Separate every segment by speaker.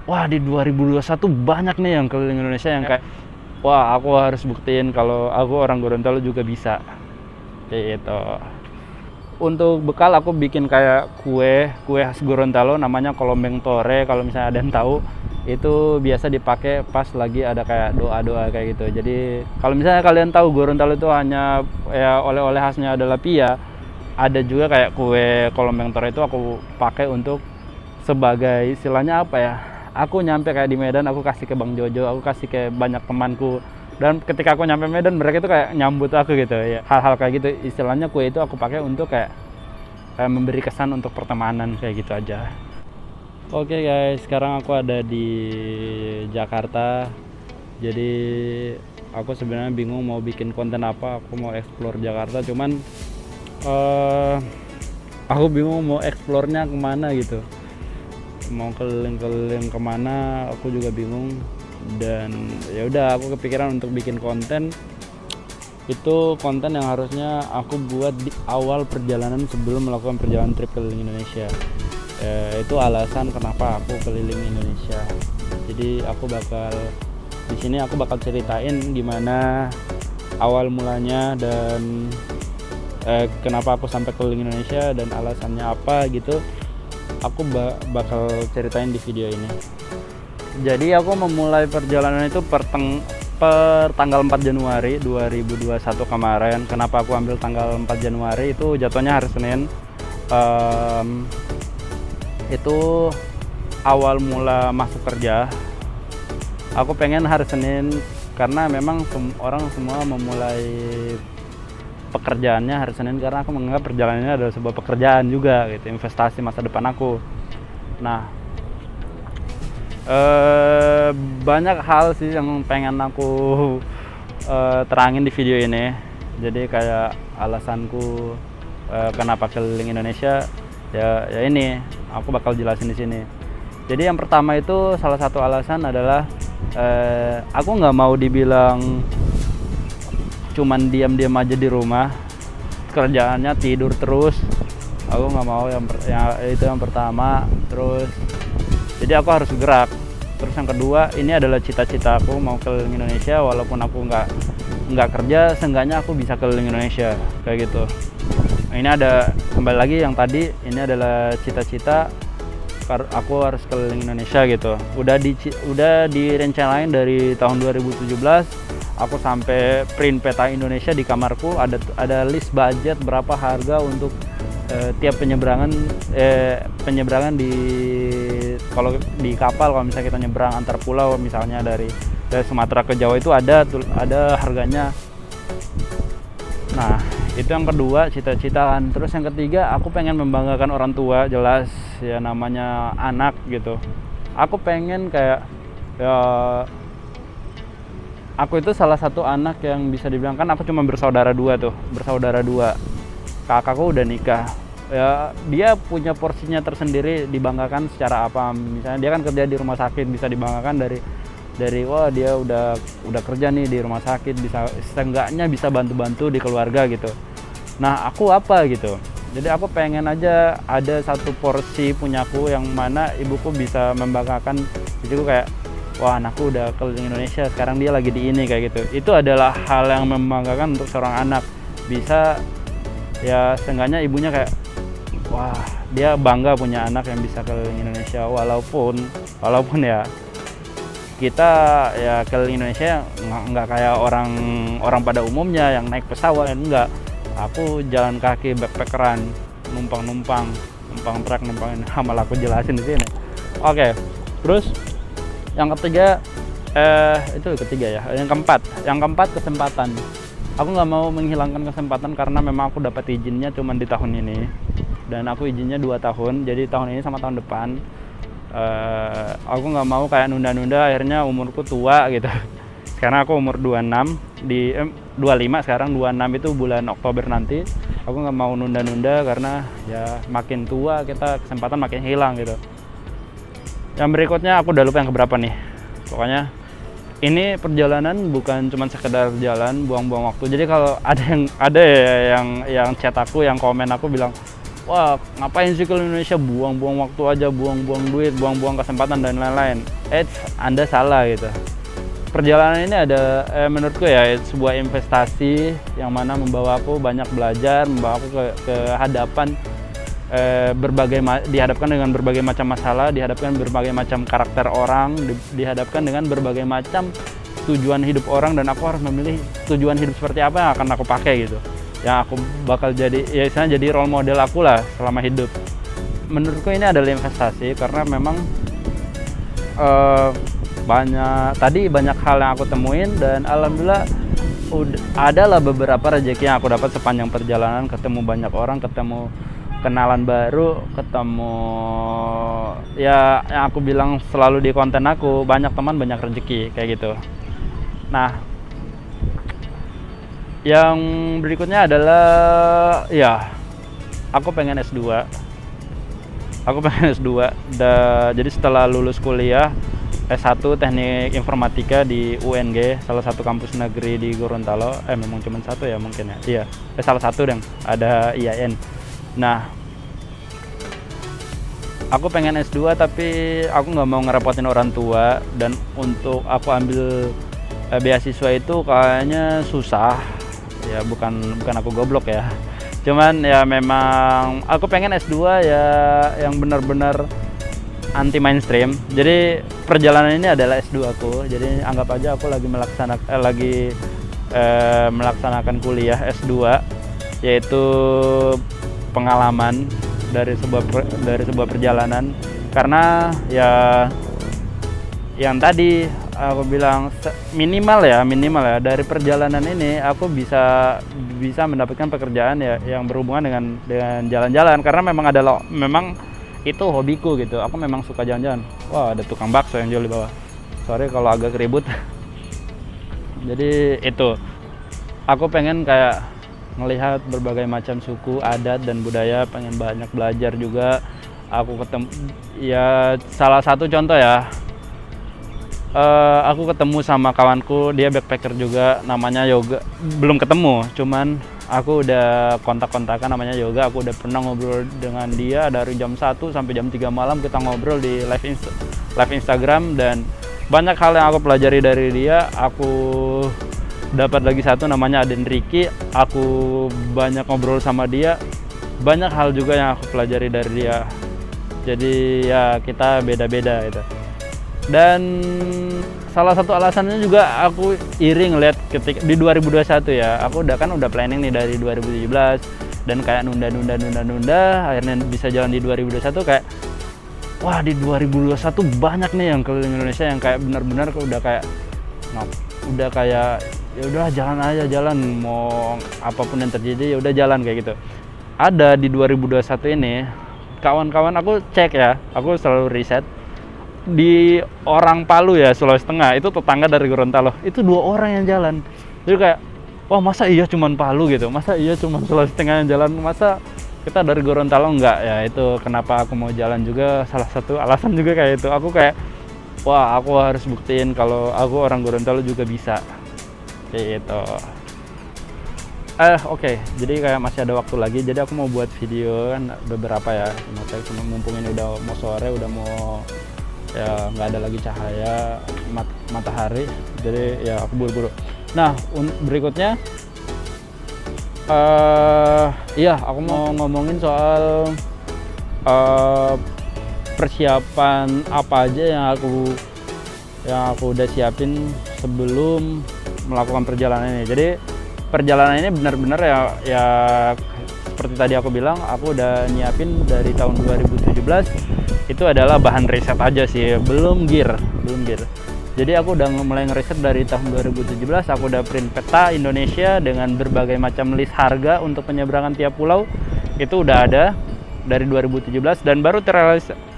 Speaker 1: wah di 2021 banyak nih yang keliling Indonesia yang kayak wah aku harus buktiin kalau aku orang Gorontalo juga bisa kayak gitu. Untuk bekal aku bikin kayak kue khas Gorontalo namanya kolombeng tore, kalau misalnya ada yang tahu. Itu biasa dipakai pas lagi ada kayak doa-doa kayak gitu. Jadi kalau misalnya kalian tahu Gorontalo itu hanya ya oleh-oleh khasnya adalah pia, ada juga kayak kue kolombeng tore itu aku pakai untuk sebagai istilahnya apa ya, aku nyampe kayak di Medan aku kasih ke Bang Jojo, aku kasih ke banyak temanku, dan ketika aku nyampe Medan mereka itu kayak nyambut aku gitu ya. Hal-hal kayak gitu istilahnya kue itu aku pakai untuk kayak memberi kesan untuk pertemanan kayak gitu aja. Oke guys, sekarang aku ada di Jakarta. Jadi aku sebenarnya bingung mau bikin konten apa. Aku mau explore Jakarta, cuman aku bingung mau explore-nya kemana gitu. Mau keliling-keliling kemana, aku juga bingung. Dan ya udah, aku kepikiran untuk bikin konten. Itu konten yang harusnya aku buat di awal perjalanan sebelum melakukan perjalanan trip keliling Indonesia. Itu alasan kenapa aku keliling Indonesia. Jadi aku bakal di sini aku bakal ceritain gimana awal mulanya dan kenapa aku sampai keliling Indonesia dan alasannya apa gitu. Aku bakal ceritain di video ini. Jadi aku memulai perjalanan itu per tanggal 4 Januari 2021 kemarin. Kenapa aku ambil tanggal 4 Januari? Itu jatuhnya hari Senin. Itu awal mula masuk kerja. Aku pengen hari Senin karena memang orang semua memulai pekerjaannya hari Senin, karena aku menganggap perjalanan ini adalah sebuah pekerjaan juga gitu, investasi masa depan aku. Nah, banyak hal sih yang pengen aku terangin di video ini. Jadi kayak alasanku kenapa keliling Indonesia ya ini aku bakal jelasin di sini. Jadi yang pertama itu salah satu alasan adalah aku nggak mau dibilang cuman diam-diam aja di rumah, kerjaannya tidur terus. Aku nggak mau itu yang pertama. Terus jadi aku harus gerak. Terus yang kedua, ini adalah cita-cita aku mau keliling Indonesia, walaupun aku nggak kerja, seenggaknya aku bisa keliling Indonesia kayak gitu. Nah, ini ada kembali lagi yang tadi, ini adalah cita-cita aku harus keliling Indonesia gitu. Udah direncanain dari tahun 2017. Aku sampai print peta Indonesia di kamarku, ada list budget berapa harga untuk tiap penyeberangan di kalau di kapal. Kalau misalnya kita nyebrang antar pulau, misalnya dari Sumatera ke Jawa, itu ada harganya. Nah, itu yang kedua, cita-citaan. Terus yang ketiga, aku pengen membanggakan orang tua, jelas ya, namanya anak gitu. Aku pengen kayak ya, aku itu salah satu anak yang bisa dibilang, kan aku cuma bersaudara dua. Kakakku udah nikah. Ya, dia punya porsinya tersendiri, dibanggakan secara apa? Misalnya dia kan kerja di rumah sakit, bisa dibanggakan dari wah dia udah kerja nih di rumah sakit, bisa seenggaknya bisa bantu-bantu di keluarga gitu. Nah, aku apa gitu. Jadi aku pengen aja ada satu porsi punyaku yang mana ibuku bisa membanggakan. Jadi aku kayak wah, anakku udah keliling Indonesia, sekarang dia lagi di ini kayak gitu. Itu adalah hal yang membanggakan untuk seorang anak. Bisa ya seenggaknya ibunya kayak wah, dia bangga punya anak yang bisa keliling Indonesia. Walaupun ya kita ya keliling Indonesia nggak kayak orang pada umumnya yang naik pesawat, enggak. Aku jalan kaki, backpackeran, numpang truk, numpangin. Malah aku jelasin di sini. Oke. Terus yang ketiga, itu ketiga ya. Yang keempat kesempatan. Aku nggak mau menghilangkan kesempatan karena memang aku dapat izinnya cuma di tahun ini, dan aku izinnya 2 tahun. Jadi tahun ini sama tahun depan. Aku nggak mau kayak nunda-nunda, akhirnya umurku tua gitu. Sekarang aku umur 26, 25 sekarang, 26 itu bulan Oktober nanti. Aku nggak mau nunda-nunda karena ya makin tua kita kesempatan makin hilang gitu. Yang berikutnya aku udah lupa yang keberapa nih. Pokoknya ini perjalanan bukan cuma sekedar jalan buang-buang waktu. Jadi kalau ada yang chat aku, yang komen aku bilang, wah ngapain sih ke Indonesia, buang-buang waktu aja, buang-buang duit, buang-buang kesempatan dan lain-lain. Anda salah gitu. Perjalanan ini ada menurutku ya sebuah investasi yang mana membawa aku banyak belajar, membawa aku ke hadapan dihadapkan dengan berbagai macam masalah, dihadapkan berbagai macam karakter orang, dihadapkan dengan berbagai macam tujuan hidup orang, dan aku harus memilih tujuan hidup seperti apa yang akan aku pakai gitu. Yang aku bakal jadi, ya istilahnya jadi role model aku lah selama hidup. Menurutku ini adalah investasi karena memang banyak hal yang aku temuin, dan alhamdulillah adalah beberapa rezeki yang aku dapat sepanjang perjalanan, ketemu banyak orang, ketemu kenalan baru, ketemu ya yang aku bilang selalu di konten aku, banyak teman banyak rezeki kayak gitu. Nah, yang berikutnya adalah ya aku pengen S2. Jadi setelah lulus kuliah S1 Teknik Informatika di UNG, salah satu kampus negeri di Gorontalo. Memang cuma satu ya mungkin ya. Iya, salah satu dong. Ada IAIN. Nah, aku pengen S2 tapi aku nggak mau ngerepotin orang tua, dan untuk aku ambil beasiswa itu kayaknya susah. Ya bukan aku goblok ya. Cuman ya memang aku pengen S2 ya yang benar-benar anti mainstream. Jadi perjalanan ini adalah S2 aku. Jadi anggap aja aku lagi melaksanakan kuliah S2, yaitu pengalaman dari sebuah perjalanan. Karena ya yang tadi aku bilang minimal ya dari perjalanan ini aku bisa mendapatkan pekerjaan ya yang berhubungan dengan jalan-jalan, karena memang itu hobiku gitu. Aku memang suka jalan-jalan. Wah, ada tukang bakso yang jual di bawah. Sorry kalau agak ribut. Jadi itu, aku pengen kayak melihat berbagai macam suku, adat dan budaya, pengen banyak belajar juga. Aku ketemu ya salah satu contoh ya, aku ketemu sama kawanku, dia backpacker juga, namanya Yoga. Belum ketemu, cuman aku udah kontak-kontakan, namanya Yoga. Aku udah pernah ngobrol dengan dia dari jam 1 sampai jam 3 malam, kita ngobrol di live Instagram, dan banyak hal yang aku pelajari dari dia. Aku dapat lagi satu namanya Aden Ricky, aku banyak ngobrol sama dia, banyak hal juga yang aku pelajari dari dia. Jadi ya kita beda-beda gitu. Dan salah satu alasannya juga aku iri ngeliat ketika di 2021 ya, aku udah planning nih dari 2017 dan kayak nunda, akhirnya bisa jalan di 2021. Kayak wah, di 2021 banyak nih yang keliling Indonesia yang kayak benar-benar udah kayak ya udah jalan, mau apapun yang terjadi ya udah jalan kayak gitu. Ada di 2021 ini kawan-kawan aku cek ya, aku selalu riset di orang Palu ya, Sulawesi Tengah, itu tetangga dari Gorontalo, itu 2 orang yang jalan. Jadi kayak wah, masa iya cuman Palu gitu, masa iya cuman Sulawesi Tengah yang jalan, masa kita dari Gorontalo enggak ya. Itu kenapa aku mau jalan juga, salah satu alasan juga kayak itu. Aku kayak wah, aku harus buktiin kalau aku orang Gorontalo juga bisa kayak gitu. Oke. Jadi kayak masih ada waktu lagi, jadi aku mau buat video kan beberapa ya, cuma mumpung ini udah mau sore, udah mau ya nggak ada lagi cahaya matahari, jadi ya aku buru-buru. Nah, berikutnya aku mau ngomongin soal persiapan apa aja yang aku udah siapin sebelum melakukan perjalanan ini. Jadi perjalanan ini benar-benar ya seperti tadi aku bilang, aku udah nyiapin dari tahun 2017. Itu adalah bahan riset aja sih, belum gear. Jadi aku udah mulai ngeriset dari tahun 2017. Aku udah print peta Indonesia dengan berbagai macam list harga untuk penyeberangan tiap pulau. Itu udah ada dari 2017 dan baru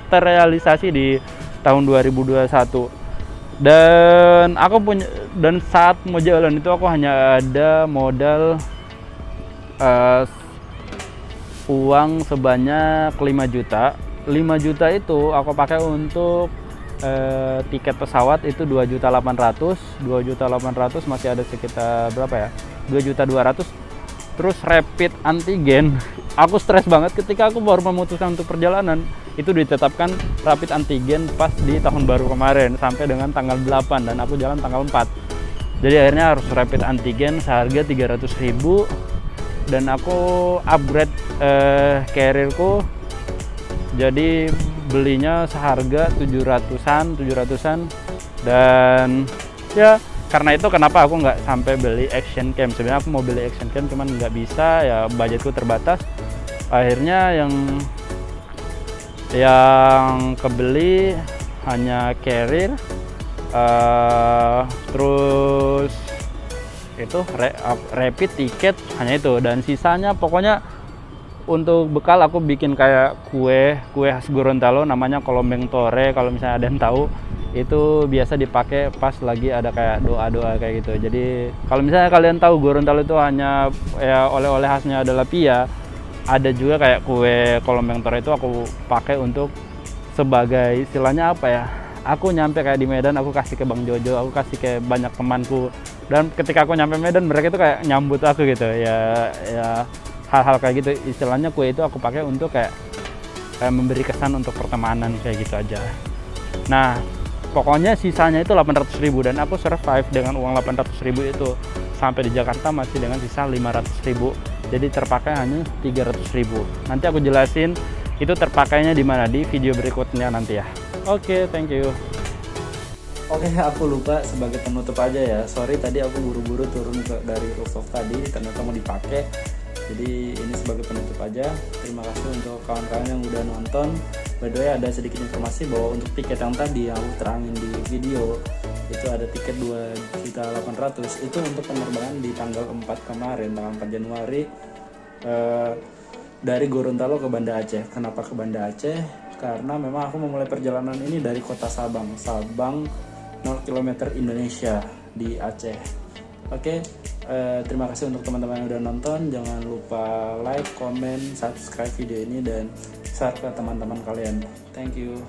Speaker 1: terrealisasi di tahun 2021. Dan saat mau jalan itu aku hanya ada modal uang sebanyak 5 juta. 5 juta itu aku pakai untuk tiket pesawat itu 2.800.000 masih ada sekitar berapa ya, 2.200.000. terus rapid antigen. Aku stres banget ketika aku baru memutuskan untuk perjalanan. Itu ditetapkan rapid antigen pas di tahun baru kemarin sampai dengan tanggal 8 dan aku jalan tanggal 4. Jadi akhirnya harus rapid antigen seharga 300.000 dan aku upgrade carrierku. Jadi belinya seharga 700-an dan ya karena itu kenapa aku nggak sampai beli action cam. Sebenarnya aku mau beli action cam cuman nggak bisa, ya budgetku terbatas. Akhirnya yang kebeli hanya carrier, terus itu rapid tiket, hanya itu, dan sisanya pokoknya untuk bekal aku bikin kayak kue khas Gorontalo namanya kolombeng tore. Kalau misalnya ada yang tahu, itu biasa dipakai pas lagi ada kayak doa-doa kayak gitu. Jadi kalau misalnya kalian tahu Gorontalo itu hanya ya oleh-oleh khasnya adalah pia, ada juga kayak kue kolombeng tore itu aku pakai untuk sebagai istilahnya apa ya, aku nyampe kayak di Medan aku kasih ke Bang Jojo, aku kasih ke banyak temanku, dan ketika aku nyampe Medan mereka itu kayak nyambut aku gitu ya hal-hal kayak gitu. Istilahnya kue itu aku pakai untuk kayak memberi kesan untuk pertemanan kayak gitu aja. Nah pokoknya sisanya itu 800.000 dan aku survive dengan uang 800.000 itu sampai di Jakarta masih dengan sisa 500.000. Jadi terpakai hanya 300.000. Nanti aku jelasin itu terpakainya di mana di video berikutnya nanti ya. Oke, thank you.
Speaker 2: Oke, aku lupa sebagai penutup aja ya. Sorry tadi aku buru-buru turun dari rooftop tadi, ternyata mau dipakai. Jadi ini sebagai penutup aja. Terima kasih untuk kawan-kawan yang udah nonton. By the way, ada sedikit informasi bahwa untuk tiket yang tadi yang aku terangin di video, itu ada tiket 2.800.000 itu untuk penerbangan di tanggal 4 kemarin, tanggal 4 Januari dari Gorontalo ke Banda Aceh. Kenapa ke Banda Aceh? Karena memang aku memulai perjalanan ini dari kota Sabang 0 km Indonesia di Aceh. Oke, terima kasih untuk teman-teman yang udah nonton. Jangan lupa like, comment, subscribe video ini dan share ke teman-teman kalian. Thank you.